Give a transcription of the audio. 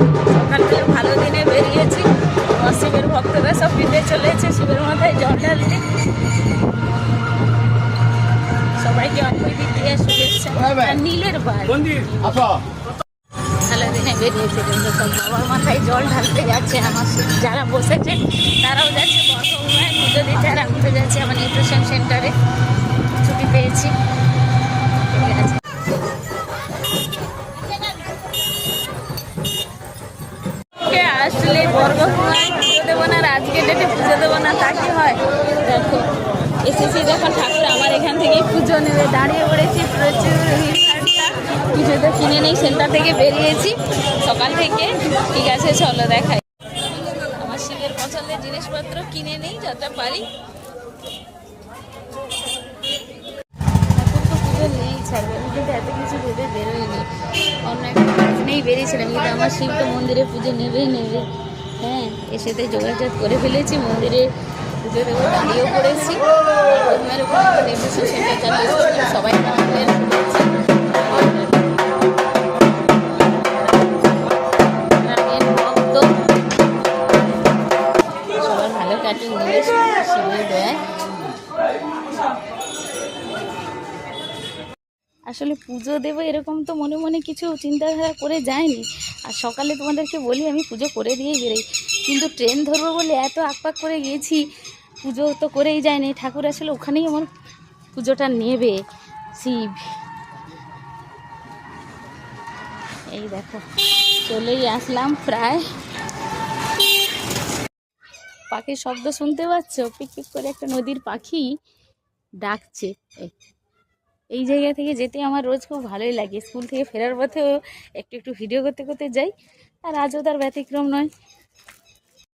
সকালবেলা ভালো দিনে বেরিয়েছি, শিবের ভক্তরা সব দিতে চলেছে শিবের মাথায় জল ঢালতে। সবাইকে অক্ষয় তৃতীয়া শুভেচ্ছা। আর নীলের বার ভালো দিনে বেরিয়েছে কিন্তু সব বাবার মাথায় জল ঢালতে যাচ্ছে। আমার যারা বসেছে তারাও যাচ্ছে, বর্ষমায় পুজো দিতে, আর আমি তো যাচ্ছি আমার নিউট্রিশন সেন্টারে, ছুটি পেয়েছি। ঠিক আছে, আসলে বর্গভূমায় পুজো দেবো না, আর আজকে ডেটে পুজো দেবো না তা কি হয়? দেখো এসেছি যখন ঠাকুর আমার এখান থেকেই পুজো নেবে, দাঁড়িয়ে পড়েছি, প্রচুর ভিড়, কিছু তো কিনে নেই, সেন্টার থেকে বেরিয়েছি সকাল থেকে। ঠিক আছে চলো দেখাই, আমার শিবের পছন্দের জিনিসপত্র কিনে নেই যতটা পারি। পুজো নেই ছাড়বে, আমি কিন্তু এত কিছু ভেবে বেরোয়নি, অন্য একটা কাজ নেই বেরিয়েছিলাম, কিন্তু আমার শিব তো মন্দিরে পুজো নেবেই নেবে। হ্যাঁ, এর সাথে যোগাযোগ করে ফেলেছি, মন্দিরে পুজো দেবো, দাঁড়িয়েও পড়েছি। সবাই সবার ভালো কাটে শিবের দয়ায়। আসলে পুজো দেবো এরকম তো মনে মনে কিছু চিন্তাধারা করে যায়নি। আর সকালে তোমাদেরকে বলি আমি পুজো করে দিয়েই বেরোই, কিন্তু ট্রেন ধরবো বলে এত আকপাক করে গিয়েছি, পুজো তো করেই যায়নি। ঠাকুর আসলে ওখানেই আমার পুজোটা নেবে শিব। এই দেখো চলেই আসলাম প্রায়। পাখির শব্দ শুনতে পাচ্ছ? পিক পিক করে একটা নদীর পাখি ডাকছে। এই জায়গা থেকে যেতে আমার রোজ খুব ভালোই লাগে। স্কুল থেকে ফেরার পথেও একটু একটু ভিডিও করতে করতে যাই, আর আজও তার ব্যতিক্রম নয়।